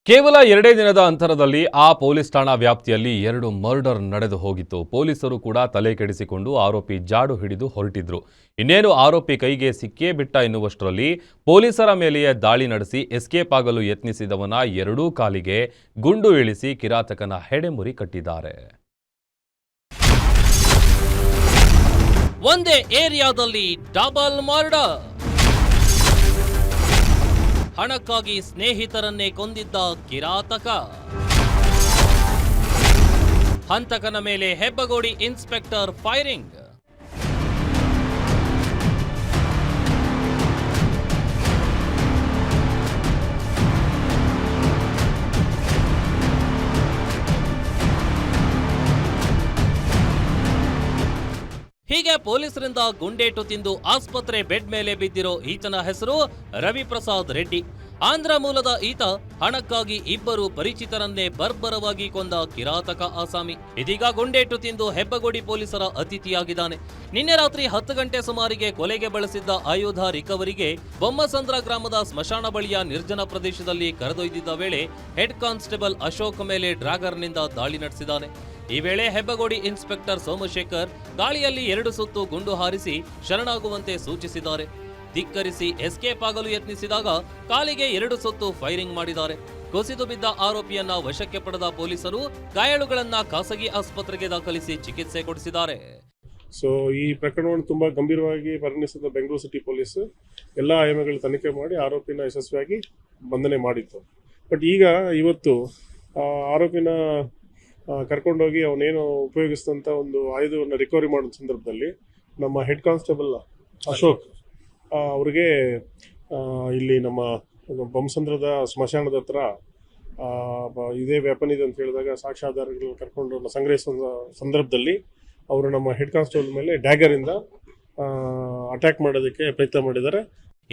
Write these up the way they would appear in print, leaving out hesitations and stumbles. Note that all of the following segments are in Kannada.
ಕೇವಲ 2 ದಿನದ ಅಂತರದಲ್ಲಿ ಆ ಪೊಲೀಸ್ ಠಾಣಾ ವ್ಯಾಪ್ತಿಯಲ್ಲಿ 2 ಮರ್ಡರ್ ನಡೆದು ಹೋಗಿತ್ತು. ಪೊಲೀಸರು ಕೂಡ ತಲೆ ಕೆಡಿಸಿಕೊಂಡು ಆರೋಪಿ ಜಾಡು ಹಿಡಿದು ಹೊರಟಿದ್ರು. ಇನ್ನೇನು ಆರೋಪಿ ಕೈಗೆ ಸಿಕ್ಕೇ ಬಿಟ್ಟ ಎನ್ನುವಷ್ಟರಲ್ಲಿ ಪೊಲೀಸರ ಮೇಲೆಯೇ ದಾಳಿ ನಡೆಸಿ ಎಸ್ಕೇಪ್ ಆಗಲು ಯತ್ನಿಸಿದವನ ಎರಡೂ ಕಾಲಿಗೆ ಗುಂಡು ಇಳಿಸಿ ಕಿರಾತಕನ ಹೆಡೆಮುರಿ ಕಟ್ಟಿದ್ದಾರೆ. ಒಂದೇ ಏರಿಯಾದಲ್ಲಿ ಡಬಲ್ ಮರ್ಡರ್. ಹಣಕ್ಕಾಗಿ ಸ್ನೇಹಿತರನ್ನೇ ಕೊಂದಿದ್ದ ಕಿರಾತಕ. ಹಂತಕನ ಮೇಲೆ ಹೆಬ್ಬಗೋಡಿ ಇನ್ಸ್ಪೆಕ್ಟರ್ ಫೈರಿಂಗ್. ಹೀಗೆ ಪೊಲೀಸರಿಂದ ಗುಂಡೇಟು ತಿಂದು ಆಸ್ಪತ್ರೆ ಬೆಡ್ ಮೇಲೆ ಬಿದ್ದಿರೋ ಈತನ ಹೆಸರು ರವಿಪ್ರಸಾದ್ ರೆಡ್ಡಿ. ಆಂಧ್ರ ಮೂಲದ ಈತ ಹಣಕ್ಕಾಗಿ ಇಬ್ಬರು ಪರಿಚಿತರನ್ನೇ ಬರ್ಬರವಾಗಿ ಕೊಂದ ಕಿರಾತಕ ಆಸಾಮಿ. ಇದೀಗ ಗುಂಡೇಟು ತಿಂದು ಹೆಬ್ಬಗೋಡಿ ಪೊಲೀಸರ ಅತಿಥಿಯಾಗಿದ್ದಾನೆ. ನಿನ್ನೆ ರಾತ್ರಿ 10 ಗಂಟೆ ಸುಮಾರಿಗೆ ಕೊಲೆಗೆ ಬಳಸಿದ್ದ ಆಯುಧ ರಿಕವರಿಗೆ ಬೊಮ್ಮಸಂದ್ರ ಗ್ರಾಮದ ಸ್ಮಶಾನ ಬಳಿಯ ನಿರ್ಜನ ಪ್ರದೇಶದಲ್ಲಿ ಕರೆದೊಯ್ದಿದ್ದ ವೇಳೆ ಹೆಡ್ ಕಾನ್ಸ್ಟೇಬಲ್ ಅಶೋಕ್ ಮೇಲೆ ಡ್ರ್ಯಾಗರ್ನಿಂದ ದಾಳಿ ನಡೆಸಿದ್ದಾನೆ. ಈ ವೇಳೆ ಹೆಬ್ಬಗೋಡಿ ಇನ್ಸ್ಪೆಕ್ಟರ್ ಸೋಮಶೇಖರ್ ಗಾಳಿಯಲ್ಲಿ 2 ಸುತ್ತು ಗುಂಡು ಹಾರಿಸಿ ಶರಣಾಗುವಂತೆ ಸೂಚಿಸಿದ್ದಾರೆ. ಧಿಕ್ಕರಿಸಿ ಎಸ್ಕೇಪ್ ಆಗಲು ಯತ್ನಿಸಿದಾಗ ಕಾಲಿಗೆ 2 ಸುತ್ತು ಫೈರಿಂಗ್ ಮಾಡಿದ್ದಾರೆ. ಕುಸಿದು ಬಿದ್ದ ಆರೋಪಿಯನ್ನ ವಶಕ್ಕೆ ಪಡೆದ ಪೊಲೀಸರು ಗಾಯಾಳುಗಳನ್ನ ಖಾಸಗಿ ಆಸ್ಪತ್ರೆಗೆ ದಾಖಲಿಸಿ ಚಿಕಿತ್ಸೆ ಕೊಡಿಸಿದ್ದಾರೆ. ಈ ಪ್ರಕರಣವನ್ನು ತುಂಬಾ ಗಂಭೀರವಾಗಿ ಪರಿಗಣಿಸಿದ ಬೆಂಗಳೂರು ಸಿಟಿ ಪೊಲೀಸ್ ಎಲ್ಲ ಆಯಾಮಗಳು ತನಿಖೆ ಮಾಡಿ ಆರೋಪಿನ ಯಶಸ್ವಿಯಾಗಿ ಬಂಧನೆ ಮಾಡಿತ್ತು. ಬಟ್ ಇವತ್ತು ಆರೋಪಿನ ಕರ್ಕೊಂಡೋಗಿ ಅವನೇನು ಉಪಯೋಗಿಸಿದಂಥ ಒಂದು ಆಯುಧವನ್ನು ರಿಕವರಿ ಮಾಡೋ ಸಂದರ್ಭದಲ್ಲಿ ನಮ್ಮ ಹೆಡ್ ಕಾನ್ಸ್ಟೇಬಲ್ ಅಶೋಕ್ ಅವ್ರಿಗೆ ಇಲ್ಲಿ ನಮ್ಮ ಬೊಮ್ಮಸಂದ್ರದ ಸ್ಮಶಾನದ ಹತ್ರ ಇದೇ ವೆಪನ್ ಇದೆ ಅಂತ ಹೇಳಿದಾಗ ಸಾಕ್ಷ್ಯಾಧಾರಗಳನ್ನು ಕರ್ಕೊಂಡು ಸಂಗ್ರಹಿಸುವ ಸಂದರ್ಭದಲ್ಲಿ ಅವರು ನಮ್ಮ ಹೆಡ್ ಕಾನ್ಸ್ಟೇಬಲ್ ಮೇಲೆ ಡ್ಯಾಗರಿಂದ ಅಟ್ಯಾಕ್ ಮಾಡೋದಕ್ಕೆ ಪ್ರಯತ್ನ ಮಾಡಿದ್ದಾರೆ.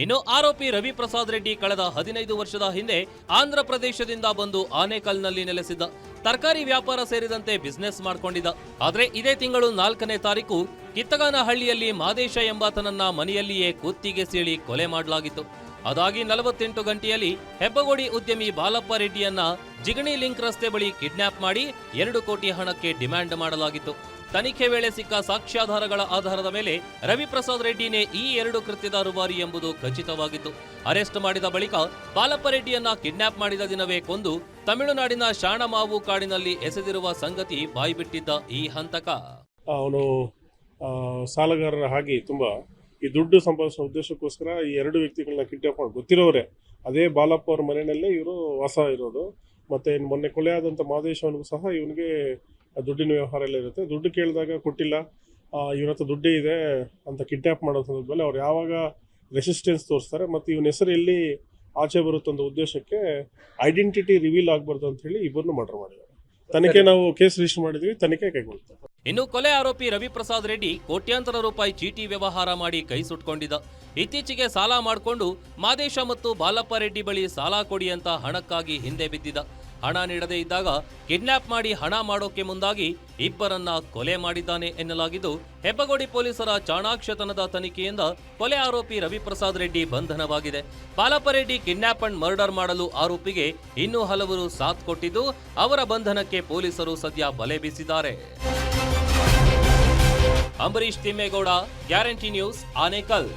ಇನ್ನು ಆರೋಪಿ ರವಿಪ್ರಸಾದ್ ರೆಡ್ಡಿ ಕಳೆದ 15 ವರ್ಷದ ಹಿಂದೆ ಆಂಧ್ರ ಪ್ರದೇಶದಿಂದ ಬಂದು ಆನೇಕಲ್ನಲ್ಲಿ ನೆಲೆಸಿದ್ದ. ತರಕಾರಿ ವ್ಯಾಪಾರ ಸೇರಿದಂತೆ ಬಿಸ್ನೆಸ್ ಮಾಡ್ಕೊಂಡಿದ್ದ. ಆದ್ರೆ ಇದೇ ತಿಂಗಳು 4ನೇ ತಾರೀಕು ಕಿತ್ತಗಾನಹಳ್ಳಿಯಲ್ಲಿ ಮಾದೇಶ ಎಂಬಾತನನ್ನ ಮನೆಯಲ್ಲಿಯೇ ಕುತ್ತಿಗೆ ಸೀಳಿ ಕೊಲೆ ಮಾಡಲಾಗಿತ್ತು. ಅದಾಗಿ 48 ಗಂಟೆಯಲ್ಲಿ ಹೆಬ್ಬಗೋಡಿ ಉದ್ಯಮಿ ಬಾಲಪ್ಪ ರೆಡ್ಡಿಯನ್ನ ಜಿಗಣಿ ಲಿಂಕ್ ರಸ್ತೆ ಬಳಿ ಕಿಡ್ನಾಪ್ ಮಾಡಿ 2 ಕೋಟಿ ಹಣಕ್ಕೆ ಡಿಮ್ಯಾಂಡ್ ಮಾಡಲಾಗಿತ್ತು. ತನಿಖೆ ವೇಳೆ ಸಿಕ್ಕ ಸಾಕ್ಷ್ಯಾಧಾರಗಳ ಆಧಾರದ ಮೇಲೆ ರವಿಪ್ರಸಾದ್ ರೆಡ್ಡಿನೇ ಈ 2 ಕೃತ್ಯದ ರೂವಾರಿ ಎಂಬುದು ಖಚಿತವಾಗಿತ್ತು. ಅರೆಸ್ಟ್ ಮಾಡಿದ ಬಳಿಕ ಬಾಲಪ್ಪ ರೆಡ್ಡಿಯನ್ನ ಕಿಡ್ನಾಪ್ ಮಾಡಿದ ದಿನವೇ ಕೊಂದು ತಮಿಳುನಾಡಿನ ಶಾಣಮಾವು ಕಾಡಿನಲ್ಲಿ ಎಸೆದಿರುವ ಸಂಗತಿ ಬಾಯ್ಬಿಟ್ಟಿದ್ದ ಈ ಹಂತಕ. ಅವನು ಸಾಲಗಾರರ ಹಾಗೆ ತುಂಬಾ ಈ ದುಡ್ಡು ಸಂಪಾದಿಸುವ ಉದ್ದೇಶಕ್ಕೋಸ್ಕರ ಈ 2 ವ್ಯಕ್ತಿಗಳನ್ನ ಕಿಡ್ನಾಪ್ ಮಾಡಿ ಗೊತ್ತಿರೋರೆ ಅದೇ ಬಾಲಪ್ಪ ಅವ್ರ ಮನೆಯಲ್ಲೇ ಇವರು ವಾಸ ಇರೋದು. ಮತ್ತೆ ಮೊನ್ನೆ ಕೊಲೆಯಾದಂಥ ಮಾದೇಶವನಿಗೂ ಸಹ ಇವನಿಗೆ ದುಡ್ಡಿನ ವ್ಯವಹಾರ ಎಲ್ಲ ಇರುತ್ತೆ. ದುಡ್ಡು ಕೇಳಿದಾಗ ಕೊಟ್ಟಿಲ್ಲ, ಇವನ ಹತ್ರ ದುಡ್ಡೇ ಇದೆ ಅಂತ ಕಿಡ್ನಾಪ್ ಮಾಡೋ ಸಂದರ್ಭದಲ್ಲಿ ಅವ್ರು ಯಾವಾಗ ರೆಸಿಸ್ಟೆನ್ಸ್ ತೋರಿಸ್ತಾರೆ ಮತ್ತು ಇವನ ಹೆಸರು ಎಲ್ಲಿ ಆಚೆ ಬರುತ್ತೆ ಅನ್ನೋ ಉದ್ದೇಶಕ್ಕೆ ಐಡೆಂಟಿಟಿ ರಿವೀಲ್ ಆಗಬಾರ್ದು ಅಂತ ಹೇಳಿ ಇಬ್ಬರನ್ನು ಮರ್ಡರ್ ಮಾಡಿದ್ದಾರೆ. ತನಿಖೆ ನಾವು ಕೇಸ್ ರಿಜಿಸ್ಟರ್ ಮಾಡಿದ್ವಿ, ತನಿಖೆ ಕೈಗೊಳ್ಳುತ್ತೆ. ಇನ್ನು ಕೊಲೆ ಆರೋಪಿ ರವಿಪ್ರಸಾದ್ ರೆಡ್ಡಿ ಕೋಟ್ಯಾಂತರ ರೂಪಾಯಿ ಚೀಟಿ ವ್ಯವಹಾರ ಮಾಡಿ ಕೈ ಸುಟ್ಕೊಂಡಿದ್ದ. ಇತ್ತೀಚೆಗೆ ಸಾಲ ಮಾಡಿಕೊಂಡು ಮಾದೇಶ ಮತ್ತು ಬಾಲಪ್ಪ ರೆಡ್ಡಿ ಬಳಿ ಸಾಲ ಕೊಡಿ ಅಂತ ಹಣಕ್ಕಾಗಿ ಹಿಂದೆ ಬಿದ್ದಿದ್ದ. ಹಣ ನೀಡದೇ ಇದ್ದಾಗ ಕಿಡ್ನಾಪ್ ಮಾಡಿ ಹಣ ಮಾಡೋಕೆ ಮುಂದಾಗಿ ಇಬ್ಬರನ್ನ ಕೊಲೆ ಮಾಡಿದ್ದಾನೆ ಎನ್ನಲಾಗಿದ್ದು, ಹೆಬ್ಬಗೋಡಿ ಪೊಲೀಸರ ಚಾಣಾಕ್ಷತನದ ತನಿಖೆಯಿಂದ ಕೊಲೆ ಆರೋಪಿ ರವಿಪ್ರಸಾದ್ ರೆಡ್ಡಿ ಬಂಧನವಾಗಿದೆ. Balappa Reddy kidnap and murder ಮಾಡಲು ಆರೋಪಿಗೆ ಇನ್ನೂ ಹಲವರು ಸಾಥ್ ಕೊಟ್ಟಿದ್ದು, ಅವರ ಬಂಧನಕ್ಕೆ ಪೊಲೀಸರು ಸದ್ಯ ಬಲೆ ಬೀಸಿದ್ದಾರೆ. Ambareesh Thimmegowda, guarantee news, Anekal.